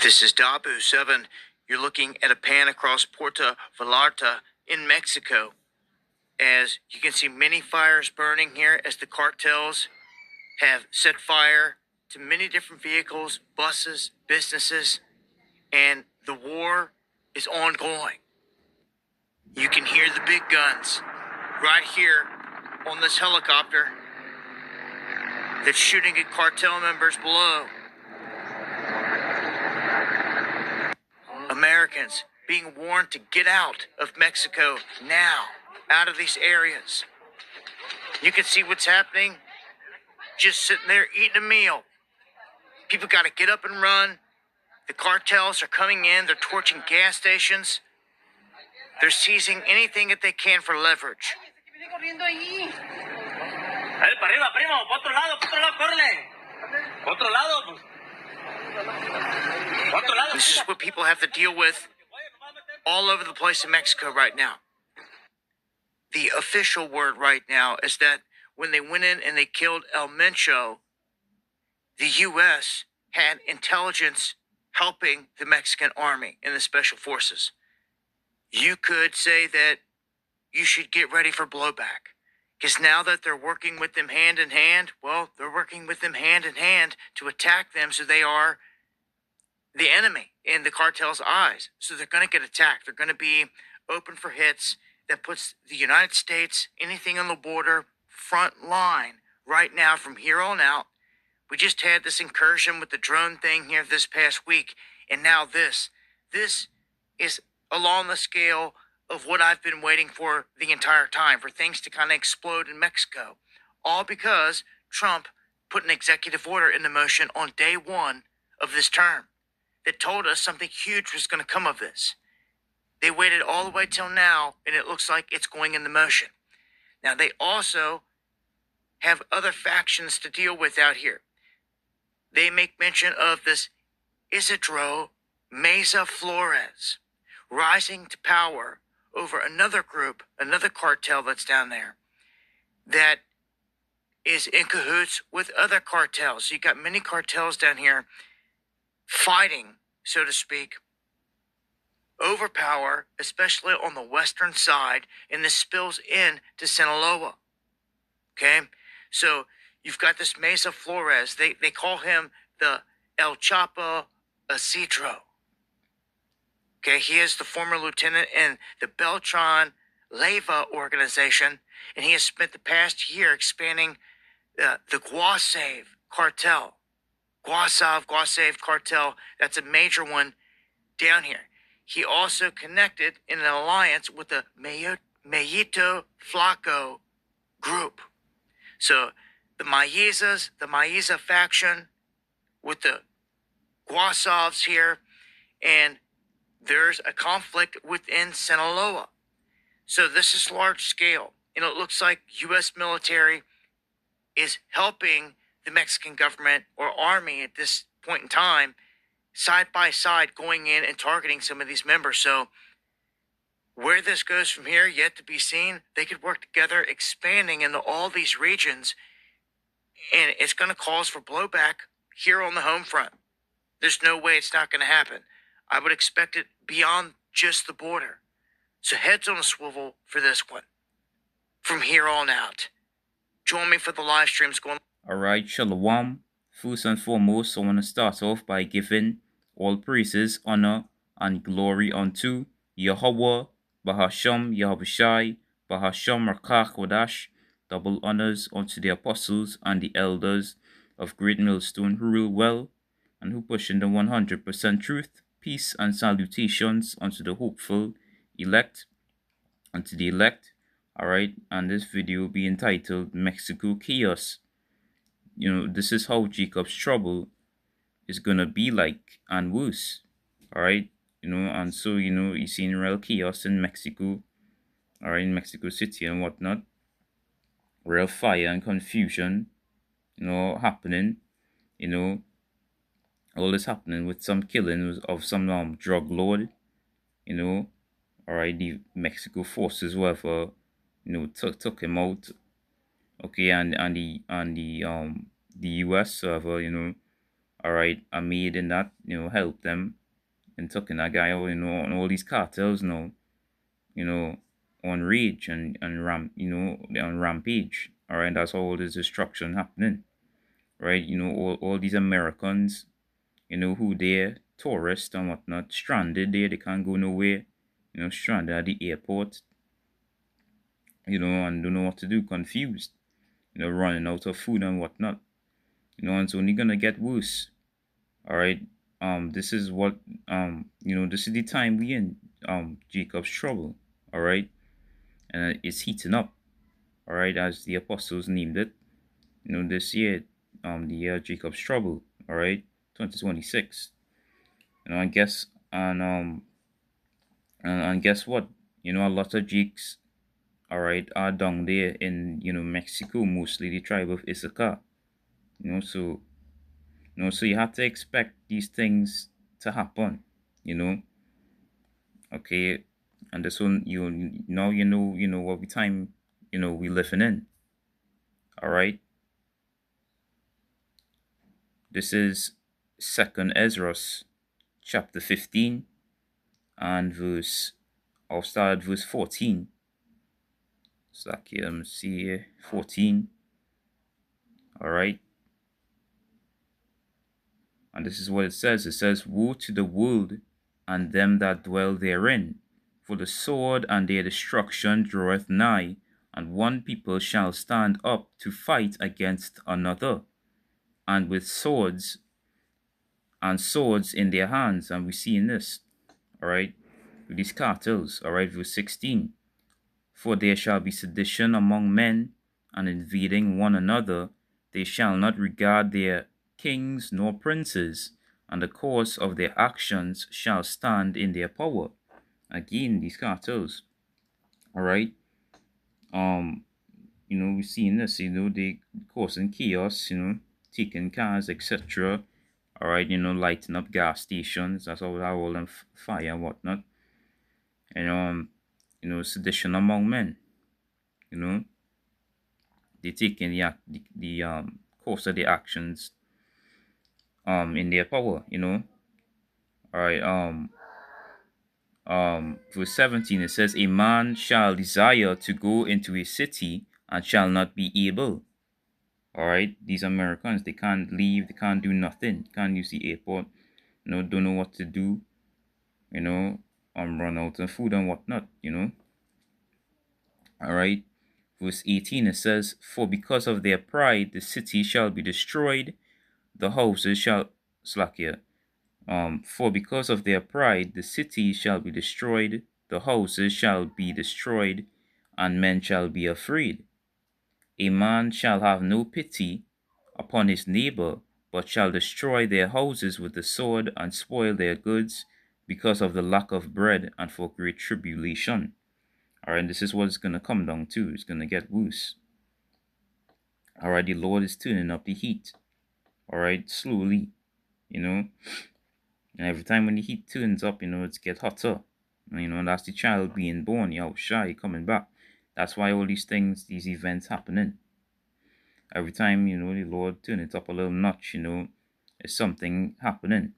This is Dabu 7. You're looking at a pan across Puerto Vallarta in Mexico. As you can see, many fires burning here as the cartels have set fire to many different vehicles, buses, businesses, and the war is ongoing. You can hear the big guns right here on this helicopter that's shooting at cartel members below. Americans being warned to get out of Mexico now, out of these areas. You can see what's happening just sitting there eating a meal. People got to get up and run. The cartels are coming in. They're torching gas stations. They're seizing anything that they can for leverage. This is what people have to deal with all over the place in Mexico right now. The official word right now is that when they went in and they killed El Mencho, the U.S. had intelligence helping the Mexican army and the special forces. You could say that you should get ready for blowback. Because now that they're working with them hand in hand, well, they're working with them hand in hand to attack them, so they are the enemy in the cartel's eyes. So they're going to get attacked. They're going to be open for hits. That puts the United States, anything on the border, front line right now from here on out. We just had this incursion with the drone thing here this past week, and now this. This is along the scale of what I've been waiting for the entire time, for things to kind of explode in Mexico. All because Trump put an executive order into motion on day one of this term that told us something huge was going to come of this. They waited all the way till now, and it looks like it's going into motion. Now, they also have other factions to deal with out here. They make mention of this Isidro Meza Flores rising to power over another group, another cartel that's down there that is in cahoots with other cartels. So you got many cartels down here fighting, so to speak, over power, especially on the western side, and this spills in to Sinaloa. Okay? So you've got this Meza Flores. They call him the El Chapo Isidro. Okay, he is the former lieutenant in the Beltran Leyva organization, and he has spent the past year expanding the Guasave cartel. Guasave cartel, that's a major one down here. He also connected in an alliance with the Mayito Flaco group. So the Mayiza faction with the Guasavs here, and there's a conflict within Sinaloa. So this is large scale, and it looks like U.S. military is helping the Mexican government or army at this point in time, side by side, going in and targeting some of these members. So where this goes from here, yet to be seen. They could work together, expanding into all these regions, and it's going to cause for blowback here on the home front. There's no way it's not going to happen. I would expect it beyond just the border. So heads on a swivel for this one. From here on out. Join me for the live streams going. Alright, Shalom. First and foremost, I want to start off by giving all praises, honor, and glory unto Yahweh, Bahasham, Yahushai, Bahasham Rakach Wadash, double honors unto the apostles and the elders of Great Millstone who rule well and who push in the 100% truth. Peace and salutations unto the hopeful elect, unto the elect. Alright, and this video will be entitled Mexico Chaos. You know, this is how Jacob's trouble is gonna be like and worse. Alright, you know, and so, you know, you're seeing real chaos in Mexico, alright, in Mexico City and whatnot. Real fire and confusion, you know, happening, you know. All this happening with some killing of some drug lord, you know. Alright, the Mexico forces, whoever, you know, took him out. Okay, and the US server, you know, all right, a maid and that, helped them and took in that guy out, on all these cartels, you know, on rage and on rampage. All right, that's all this destruction happening, right? All these Americans, who they're tourists and whatnot, stranded there, they can't go nowhere, stranded at the airport, and don't know what to do, confused, running out of food and whatnot, and it's only gonna get worse. All right. This is what this is the time we in Jacob's trouble. All right, and it's heating up. All right, as the apostles named it. This year, the year of Jacob's trouble. All right, 2026. I guess and guess what? A lot of Jakes, all right, are down there in Mexico, mostly the tribe of Issachar. So so you have to expect these things to happen. You know, okay, and this one now what we time we living in. All right, this is Second Ezra chapter 15 and I'll start at verse 14. So like see here, 14. All right, and this is what it says. It says, "Woe to the world and them that dwell therein, for the sword and their destruction draweth nigh, and one people shall stand up to fight against another, and with swords in their hands." And we see in this, all right, with these cartels, all right, verse 16. "For there shall be sedition among men, and invading one another. They shall not regard their kings nor princes, and the course of their actions shall stand in their power." Again, these cartels, all right. We've seen this, they causing chaos, taking cars, etc. All right, lighting up gas stations. That's all them fire and whatnot. And sedition among men. They taking the course of the actions in their power. All right. Verse 17, it says, "A man shall desire to go into a city and shall not be able." All right, these Americans, they can't leave, they can't do nothing, can't use the airport, don't know what to do, run out of food and whatnot. All right, verse 18, it says, "For because of their pride the city shall be destroyed, the houses shall," slack here, "for because of their pride the city shall be destroyed, the houses shall be destroyed, and men shall be afraid. A man shall have no pity upon his neighbor, but shall destroy their houses with the sword, and spoil their goods, because of the lack of bread, and for great tribulation." All right, this is what it's going to come down to. It's going to get worse. All right, the Lord is turning up the heat. All right, slowly, and every time when the heat turns up, it gets hotter. And that's the child being born, Yahushua coming back. That's why all these things, these events happening. Every time, the Lord turn it up a little notch, there's something happening,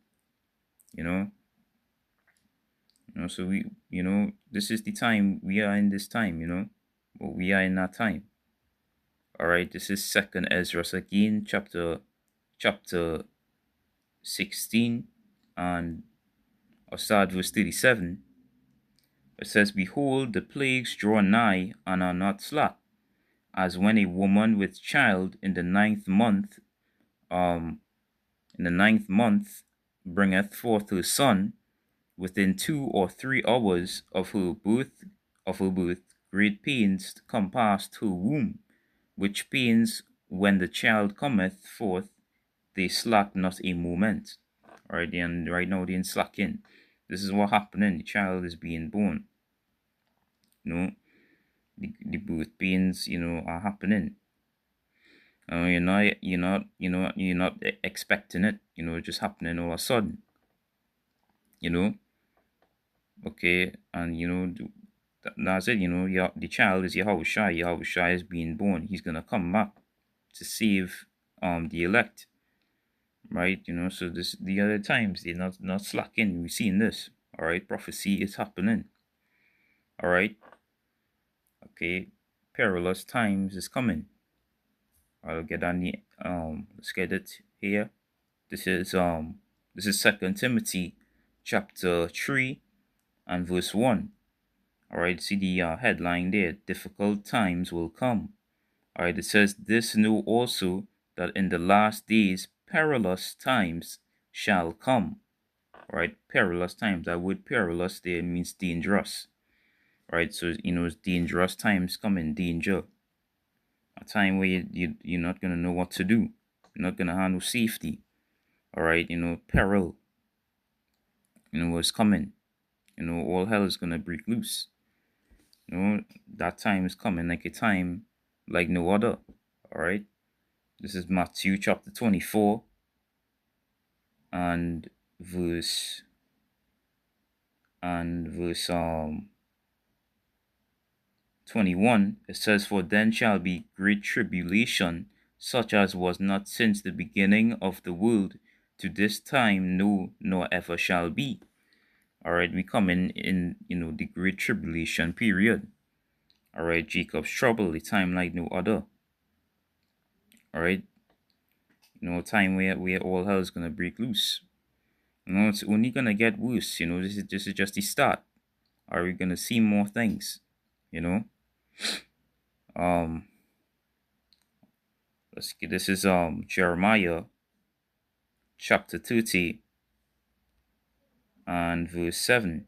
so this is the time, we are in this time, but we are in that time. All right, this is Second Ezra again, chapter 16, and I'll start verse 37. It says, "Behold, the plagues draw nigh and are not slack, as when a woman with child in the ninth month bringeth forth her son. Within 2 or 3 hours of her birth, great pains compassed her womb, which pains, when the child cometh forth, they slack not a moment." All right, and right now they ain't slacking. This is what happening. The child is being born. The birth pains, are happening. You're not expecting it. Just happening all of a sudden. Okay, and that's it. The child is Yahushua. Yahushua is being born. He's gonna come back to save the elect. right? So this the other times they're not slacking. We've seen this. All right, prophecy is happening. All right, okay, perilous times is coming. I'll get on the let's get it here. This is Second Timothy chapter 3 and verse 1. All right, see the headline there. Difficult times will come. All right, it says, "This know also that in the last days perilous times shall come." All right, perilous times. That word perilous there means dangerous. All right, so it's dangerous times coming, danger. A time where you're not gonna know what to do. You're not gonna handle safety. All right, peril. What's coming. All hell is gonna break loose. That time is coming like a time like no other. All right. This is Matthew chapter 24 and verse 21. It says, "For then shall be great tribulation, such as was not since the beginning of the world to this time, no, nor ever shall be." All right, we come in the great tribulation period. All right, Jacob's trouble, a time like no other. All right, a time where all hell is gonna break loose. It's only gonna get worse. This is just the start. Are we gonna see more things? You know, um, let's get this is Jeremiah chapter 30 and verse 7.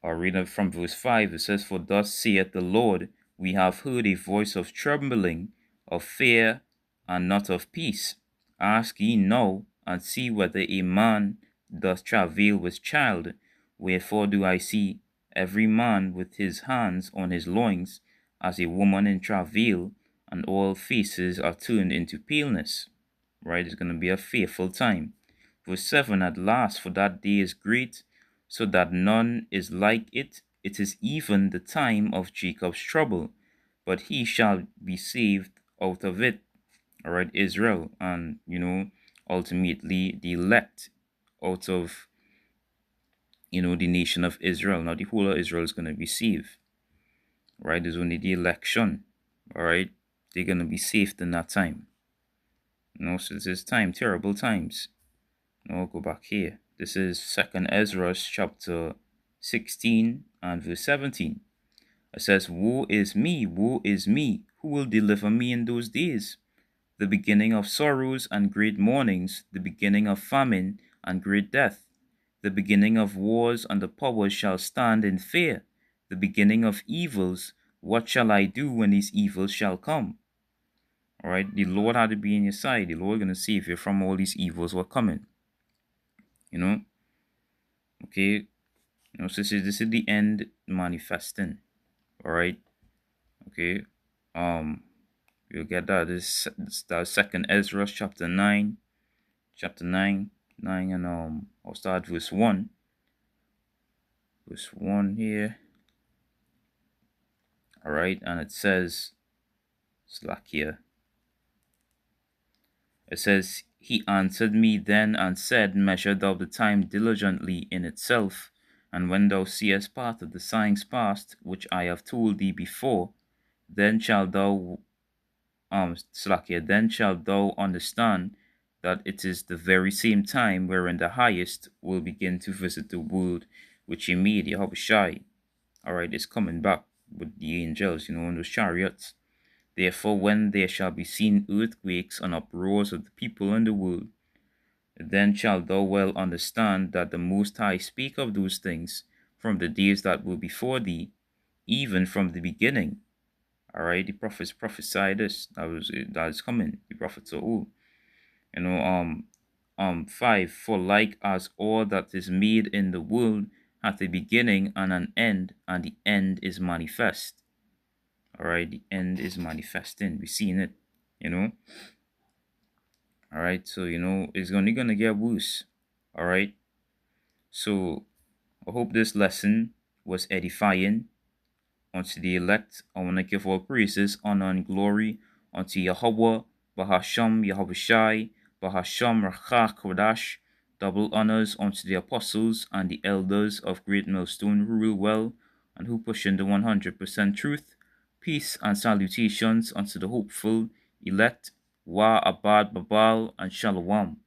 I'll read it from verse 5. It says, "For thus saith the Lord, we have heard a voice of trembling, of fear, and not of peace. Ask ye now, and see whether a man doth travail with child. Wherefore do I see every man with his hands on his loins, as a woman in travail, and all faces are turned into paleness." Right? It's going to be a fearful time. Verse 7, "At last, for that day is great, so that none is like it. It is even the time of Jacob's trouble, but he shall be saved out of it." All right, Israel, and ultimately the elect out of the nation of Israel. Now the whole of Israel is going to be saved. Right, there's only the election. All right, they're going to be saved in that time. So this is time, terrible times. Now I'll go back here. This is Second Ezra chapter 16 and verse 17. It says, woe is me, who will deliver me in those days? The beginning of sorrows and great mournings, the beginning of famine and great death, the beginning of wars, and the powers shall stand in fear, the beginning of evils. What shall I do when these evils shall come? All right, the Lord had to be in your side. The Lord going to save you from all these evils what coming. Okay. So this is the end manifesting. All right. Okay. You'll get that. That's Second Ezra chapter 9, and I'll start verse 1. Verse 1 here. All right, and it says, slack here. It says, "He answered me then and said, Measure thou the time diligently in itself, and when thou seest part of the signs past, which I have told thee before, then shalt thou then shalt thou understand that it is the very same time wherein the highest will begin to visit the world which he made." Yahushai, all right, is coming back with the angels, on those chariots. "Therefore, when there shall be seen earthquakes and uproars of the people in the world, then shalt thou well understand that the Most High speak of those things from the days that were before thee, even from the beginning." All right, the prophets prophesied this. That is coming. The prophets are all. 5. "For like as all that is made in the world hath a beginning and an end, and the end is manifest." All right, the end is manifesting. We're seeing it. All right, so it's only gonna get worse. All right, so I hope this lesson was edifying unto the elect. I want to give all praises, honor, and glory unto Yahweh, Bahasham, Yahushai, Bahasham Rakha Kodash. Double honors unto the apostles and the elders of Great Millstone who rule well and who push in the 100% truth. Peace and salutations unto the hopeful, elect, Wa Abad Babal and Shalom.